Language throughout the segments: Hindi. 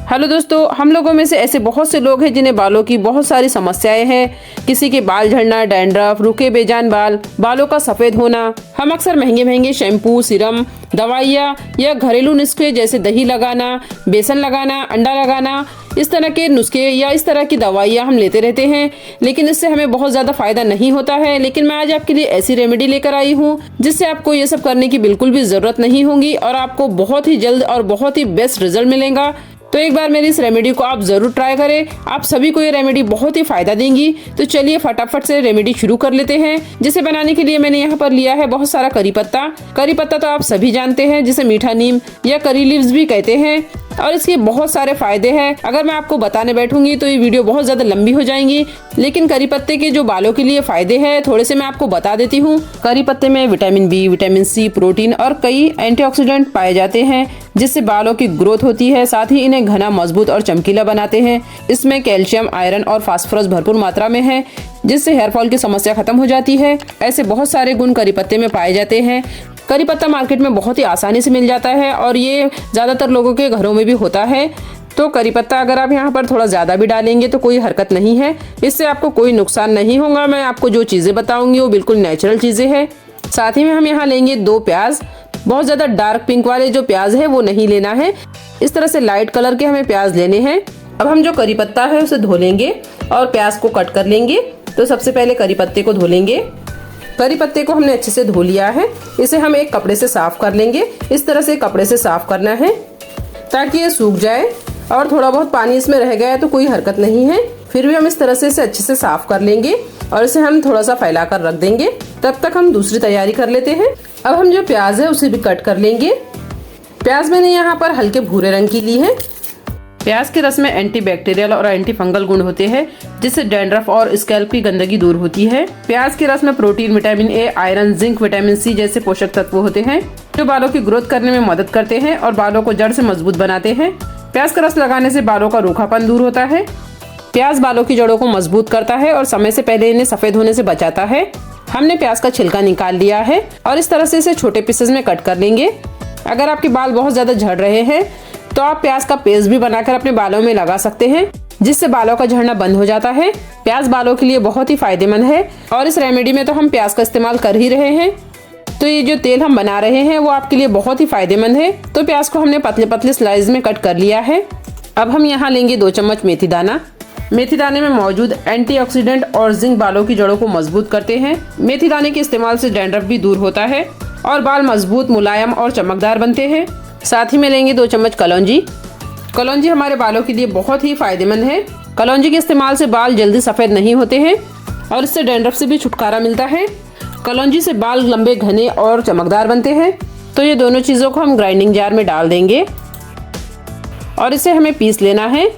हेलो दोस्तों, हम लोगों में से ऐसे बहुत से लोग हैं जिन्हें बालों की बहुत सारी समस्याएं हैं। किसी के बाल झड़ना, डैंड्रफ, रुके बेजान बाल, बालों का सफेद होना। हम अक्सर महंगे महंगे शैम्पू, सीरम, दवाइयाँ या घरेलू नुस्खे जैसे दही लगाना, बेसन लगाना, अंडा लगाना, इस तरह के नुस्खे या इस तरह की दवाइयाँ हम लेते रहते हैं, लेकिन इससे हमें बहुत ज़्यादा फायदा नहीं होता है। लेकिन मैं आज आपके लिए ऐसी रेमेडी लेकर आई हूँ जिससे आपको ये सब करने की बिल्कुल भी ज़रूरत नहीं होगी और आपको बहुत ही जल्द और बहुत ही बेस्ट रिजल्ट मिलेगा। तो एक बार मेरी इस रेमेडी को आप जरूर ट्राई करें। आप सभी को ये रेमेडी बहुत ही फायदा देंगी। तो चलिए फटाफट से रेमेडी शुरू कर लेते हैं। जिसे बनाने के लिए मैंने यहाँ पर लिया है बहुत सारा करी पत्ता। करी पत्ता तो आप सभी जानते हैं, जिसे मीठा नीम या करी लीव्स भी कहते हैं, और इसके बहुत सारे फायदे हैं। अगर मैं आपको बताने बैठूंगी तो ये वीडियो बहुत ज्यादा लंबी हो जाएंगी, लेकिन करी पत्ते के जो बालों के लिए फायदे हैं थोड़े से मैं आपको बता देती हूँ। करी पत्ते में vitamin B, vitamin C, protein और कई एंटीऑक्सीडेंट पाए जाते हैं, जिससे बालों की ग्रोथ होती है। साथ ही इन्हें घना, मजबूत और चमकीला बनाते हैं। इसमें कैल्शियम, आयरन और फास्फोरस भरपूर मात्रा में है, जिससे हेयर फॉल की समस्या खत्म हो जाती है। ऐसे बहुत सारे गुण करी पत्ते में पाए जाते हैं। करी पत्ता मार्केट में बहुत ही आसानी से मिल जाता है और ये ज़्यादातर लोगों के घरों में भी होता है। तो करी पत्ता अगर आप यहाँ पर थोड़ा ज़्यादा भी डालेंगे तो कोई हरकत नहीं है, इससे आपको कोई नुकसान नहीं होगा। मैं आपको जो चीज़ें बताऊंगी वो बिल्कुल नेचुरल चीज़ें हैं। साथ ही में हम यहाँ लेंगे 2 प्याज। बहुत ज़्यादा डार्क पिंक वाले जो प्याज है वो नहीं लेना है, इस तरह से लाइट कलर के हमें प्याज लेने हैं। अब हम जो करी पत्ता है उसे धो लेंगे और प्याज को कट कर लेंगे। तो सबसे पहले करी पत्ते को धो लेंगे। करी पत्ते को हमने अच्छे से धो लिया है। इसे हम एक कपड़े से साफ कर लेंगे। इस तरह से कपड़े से साफ करना है ताकि ये सूख जाए, और थोड़ा बहुत पानी इसमें रह गया है तो कोई हरकत नहीं है। फिर भी हम इस तरह से इसे अच्छे से साफ कर लेंगे और इसे हम थोड़ा सा फैला कर रख देंगे। तब तक हम दूसरी तैयारी कर लेते हैं। अब हम जो प्याज है उसे भी कट कर लेंगे। प्याज मैंने यहाँ पर हल्के भूरे रंग की ली है। प्याज के रस में एंटीबैक्टीरियल और एंटी फंगल गुण होते हैं, जिससे डैंड्रफ और स्कैल्प की गंदगी दूर होती है। प्याज के रस में protein, vitamin A, iron, zinc, vitamin C जैसे पोषक तत्व होते हैं, जो बालों की ग्रोथ करने में मदद करते हैं और बालों को जड़ से मजबूत बनाते हैं। प्याज का रस लगाने से बालों का रूखापन दूर होता है। प्याज बालों की जड़ों को मजबूत करता है और समय से पहले इन्हें सफेद होने से बचाता है। हमने प्याज का छिलका निकाल लिया है और इस तरह से इसे छोटे पीसेस में कट कर लेंगे। अगर आपके बाल बहुत ज्यादा झड़ रहे हैं तो आप प्याज का पेस्ट भी बनाकर अपने बालों में लगा सकते हैं, जिससे बालों का झड़ना बंद हो जाता है। प्याज बालों के लिए बहुत ही फायदेमंद है और इस रेमेडी में तो हम प्याज का इस्तेमाल कर ही रहे हैं। तो ये जो तेल हम बना रहे हैं वो आपके लिए बहुत ही फायदेमंद है। तो प्याज को हमने पतले पतले स्लाइस में कट कर लिया है। अब हम यहाँ लेंगे 2 चम्मच मेथी दाना। मेथी दाने में मौजूद एंटीऑक्सीडेंट और जिंक बालों की जड़ों को मजबूत करते हैं। मेथी दाने के इस्तेमाल से डैंड्रफ भी दूर होता है और बाल मजबूत, मुलायम और चमकदार बनते हैं। साथ ही में लेंगे 2 चम्मच कलौंजी। कलौंजी हमारे बालों के लिए बहुत ही फायदेमंद है। कलौंजी के इस्तेमाल से बाल जल्दी सफेद नहीं होते हैं और इससे डैंड्रफ से भी छुटकारा मिलता है। कलौंजी से बाल लंबे, घने और चमकदार बनते हैं। तो ये दोनों चीज़ों को हम ग्राइंडिंग जार में डाल देंगे और इसे हमें पीस लेना है।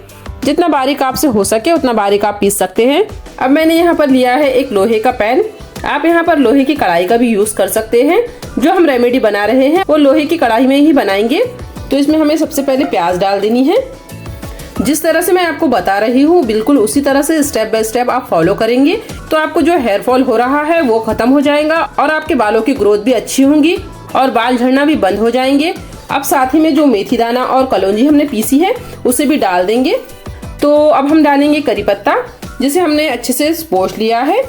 जितना बारीक आपसे हो सके उतना बारीक आप पीस सकते हैं। अब मैंने यहाँ पर लिया है एक लोहे का पैन। आप यहाँ पर लोहे की कढ़ाई का भी यूज कर सकते हैं। जो हम रेमेडी बना रहे हैं वो लोहे की कढ़ाई में ही बनाएंगे। तो इसमें हमें सबसे पहले प्याज डाल देनी है। जिस तरह से मैं आपको बता रही हूँ बिल्कुल उसी तरह से स्टेप बाय स्टेप आप फॉलो करेंगे तो आपको जो हेयर फॉल हो रहा है वो खत्म हो जाएगा और आपके बालों की ग्रोथ भी अच्छी होंगी और बाल झड़ना भी बंद हो जाएंगे। अब साथ ही में जो मेथी दाना और कलौंजी हमने पीसी है उसे भी डाल देंगे। तो अब हम डालेंगे करी पत्ता, जिसे हमने अच्छे से पोंछ लिया है।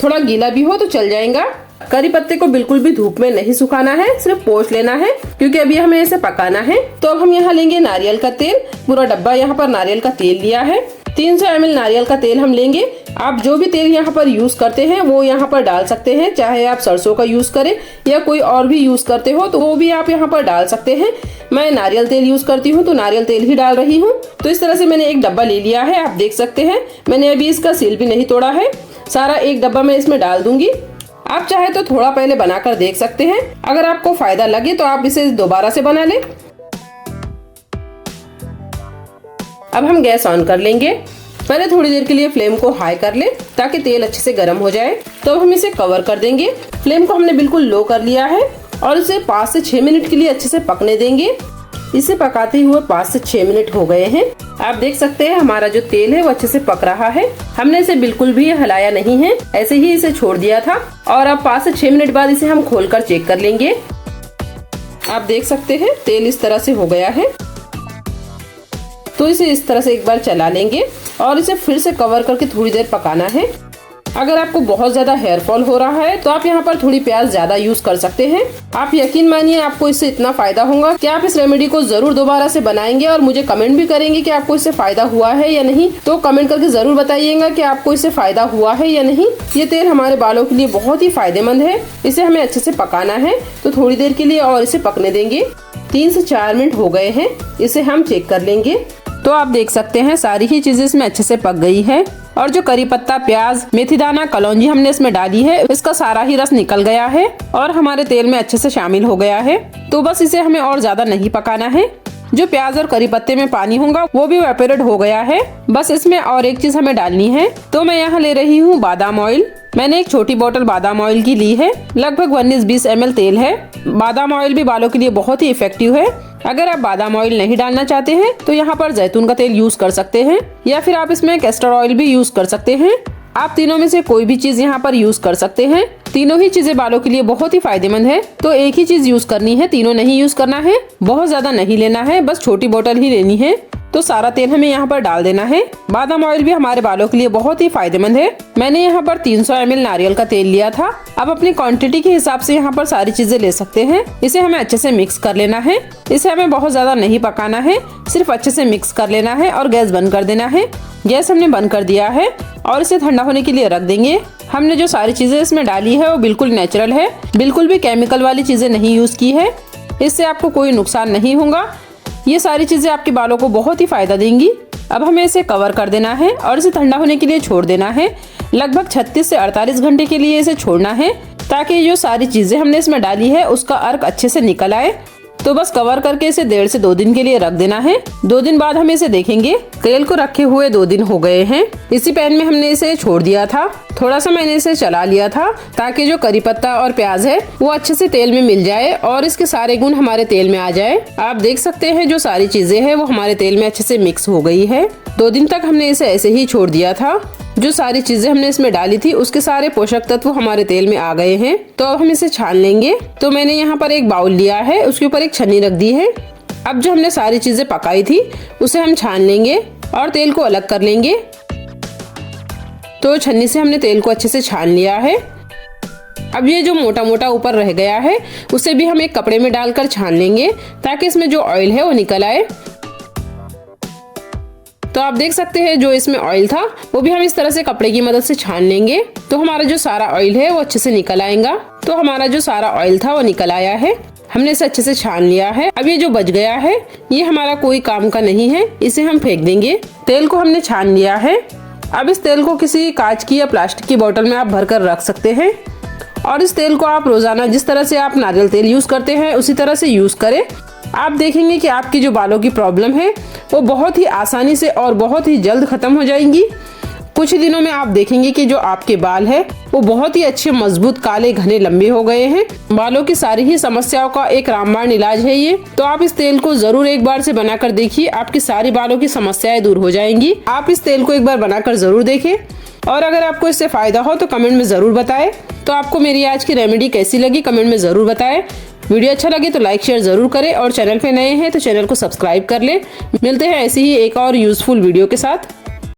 थोड़ा गीला भी हो तो चल जाएगा। करी पत्ते को बिल्कुल भी धूप में नहीं सुखाना है, सिर्फ पोंछ लेना है, क्योंकि अभी हमें इसे पकाना है। तो अब हम यहाँ लेंगे नारियल का तेल। पूरा डब्बा यहाँ पर नारियल का तेल लिया है। 300 ml नारियल का तेल हम लेंगे। आप जो भी तेल यहाँ पर यूज करते हैं वो यहाँ पर डाल सकते हैं, चाहे आप सरसों का यूज करें या कोई और भी यूज करते हो तो वो भी आप यहाँ पर डाल सकते हैं। मैं नारियल तेल यूज करती हूँ तो नारियल तेल ही डाल रही हूँ। तो इस तरह से मैंने एक डब्बा ले लिया है। आप देख सकते हैं मैंने अभी इसका सील भी नहीं तोड़ा है। सारा एक डब्बा मैं इसमें डाल दूंगी। आप चाहे तो थोड़ा पहले बनाकर देख सकते हैं। अगर आपको फायदा लगे तो आप इसे दोबारा से बना लें। अब हम गैस ऑन कर लेंगे। पहले थोड़ी देर के लिए फ्लेम को हाई कर ले ताकि तेल अच्छे से गर्म हो जाए। तो अब हम इसे कवर कर देंगे। फ्लेम को हमने बिल्कुल लो कर लिया है और इसे 5 से 6 मिनट के लिए अच्छे से पकने देंगे। इसे पकाते हुए 5 से 6 मिनट हो गए हैं। आप देख सकते हैं हमारा जो तेल है वो अच्छे से पक रहा है। हमने इसे बिल्कुल भी हिलाया नहीं है, ऐसे ही इसे छोड़ दिया था। और अब 5 से 6 मिनट बाद इसे हम खोलकर चेक कर लेंगे। आप देख सकते हैं तेल इस तरह से हो गया है। तो इसे इस तरह से एक बार चला लेंगे और इसे फिर से कवर करके थोड़ी देर पकाना है। अगर आपको बहुत ज्यादा हेयर फॉल हो रहा है तो आप यहाँ पर थोड़ी प्याज ज्यादा यूज कर सकते हैं। आप यकीन मानिए आपको इससे इतना फायदा होगा कि आप इस रेमेडी को जरूर दोबारा से बनाएंगे और मुझे कमेंट भी करेंगे कि आपको इससे फायदा हुआ है या नहीं। तो कमेंट करके जरूर बताइएगा कि आपको इससे फायदा हुआ है या नहीं। ये तेल हमारे बालों के लिए बहुत ही फायदेमंद है। इसे हमें अच्छे से पकाना है, तो थोड़ी देर के लिए और इसे पकने देंगे। 3 से 4 मिनट हो गए हैं, इसे हम चेक कर लेंगे। तो आप देख सकते हैं सारी ही चीजें इसमें अच्छे से पक गई है और जो करी पत्ता, प्याज, मेथी दाना, कलौंजी हमने इसमें डाली है, इसका सारा ही रस निकल गया है और हमारे तेल में अच्छे से शामिल हो गया है। तो बस इसे हमें और ज्यादा नहीं पकाना है। जो प्याज और करी पत्ते में पानी होगा वो भी वेपोरेट हो गया है। बस इसमें और एक चीज हमें डालनी है। तो मैं यहाँ ले रही हूँ बादाम ऑयल। मैंने एक छोटी बोतल बादाम ऑयल की ली है। लगभग 19-20 ml तेल है। बादाम ऑयल भी बालों के लिए बहुत ही इफेक्टिव है। अगर आप बादाम ऑयल नहीं डालना चाहते हैं तो यहाँ पर जैतून का तेल यूज कर सकते हैं या फिर आप इसमें कैस्टर ऑयल भी यूज कर सकते हैं। आप तीनों में से कोई भी चीज यहाँ पर यूज कर सकते हैं। तीनों ही चीजें बालों के लिए बहुत ही फायदेमंद है। तो एक ही चीज यूज करनी है, तीनों नहीं यूज करना है। बहुत ज्यादा नहीं लेना है, बस छोटी बोतल ही लेनी है। तो सारा तेल हमें यहाँ पर डाल देना है। बादाम ऑयल भी हमारे बालों के लिए बहुत ही फायदेमंद है। मैंने यहाँ पर 300 ml नारियल का तेल लिया था। अब अपनी क्वांटिटी के हिसाब से यहाँ पर सारी चीजें ले सकते हैं। इसे हमें अच्छे से मिक्स कर लेना है। इसे हमें बहुत ज्यादा नहीं पकाना है, सिर्फ अच्छे से मिक्स कर लेना है और गैस बंद कर देना है। गैस हमने बंद कर दिया है और इसे ठंडा होने के लिए रख देंगे। हमने जो सारी चीजें इसमें डाली है वो बिल्कुल नेचुरल है, बिल्कुल भी केमिकल वाली चीजें नहीं यूज की है। इससे आपको कोई नुकसान नहीं होगा। ये सारी चीजें आपके बालों को बहुत ही फायदा देंगी। अब हमें इसे कवर कर देना है और इसे ठंडा होने के लिए छोड़ देना है। लगभग 36 से 48 घंटे के लिए इसे छोड़ना है ताकि जो सारी चीजें हमने इसमें डाली है उसका अर्क अच्छे से निकल आए। तो बस कवर करके इसे 1.5 से 2 दिन के लिए रख देना है। 2 दिन बाद हम इसे देखेंगे। तेल को रखे हुए 2 दिन हो गए हैं। इसी पैन में हमने इसे छोड़ दिया था। थोड़ा सा मैंने इसे चला लिया था ताकि जो करी पत्ता और प्याज है वो अच्छे से तेल में मिल जाए और इसके सारे गुण हमारे तेल में आ जाए। आप देख सकते हैं जो सारी चीजें हैं वो हमारे तेल में अच्छे से मिक्स हो गई है। 2 दिन तक हमने इसे ऐसे ही छोड़ दिया था। जो सारी चीजें हमने इसमें डाली थी उसके सारे पोषक तत्व हमारे तेल में आ गए हैं। तो अब हम इसे छान लेंगे। तो मैंने यहाँ पर एक बाउल लिया है, उसके ऊपर एक छन्नी रख दी है। अब जो हमने सारी चीजें पकाई थी उसे हम छान लेंगे और तेल को अलग कर लेंगे। तो छन्नी से हमने तेल को अच्छे से छान लिया है। अब ये जो मोटा मोटा ऊपर रह गया है उसे भी हम एक कपड़े में डालकर छान लेंगे ताकि इसमें जो ऑयल है वो निकल आए। तो आप देख सकते हैं जो इसमें ऑयल था वो भी हम इस तरह से कपड़े की मदद से छान लेंगे तो हमारा जो सारा ऑयल है वो अच्छे से निकल आएगा। तो हमारा जो सारा ऑयल था वो निकल आया है। हमने इसे अच्छे से छान लिया है। अब ये जो बच गया है ये हमारा कोई काम का नहीं है, इसे हम फेंक देंगे। तेल को हमने छान लिया है। अब इस तेल को किसी कांच की या प्लास्टिक की बोतल में आप भर कर रख सकते हैं और इस तेल को आप रोजाना जिस तरह से आप नारियल तेल यूज करते हैं उसी तरह से यूज करें। आप देखेंगे कि आपकी जो बालों की प्रॉब्लम है वो बहुत ही आसानी से और बहुत ही जल्द खत्म हो जाएंगी। कुछ ही दिनों में आप देखेंगे कि जो आपके बाल है वो बहुत ही अच्छे, मजबूत, काले, घने, लंबे हो गए हैं। बालों की सारी ही समस्याओं का एक रामबाण इलाज है ये। तो आप इस तेल को जरूर एक बार से बनाकर देखिए, आपकी सारी बालों की समस्याएं दूर हो जाएंगी। आप इस तेल को एक बार बनाकर जरूर देखें और अगर आपको इससे फायदा हो तो कमेंट में जरूर बताएं। तो आपको मेरी आज की रेमेडी कैसी लगी कमेंट में जरूर बताएं। वीडियो अच्छा लगे तो लाइक शेयर जरूर करें और चैनल पे नए हैं तो चैनल को सब्सक्राइब कर लें। मिलते हैं ऐसी ही एक और यूजफुल वीडियो के साथ।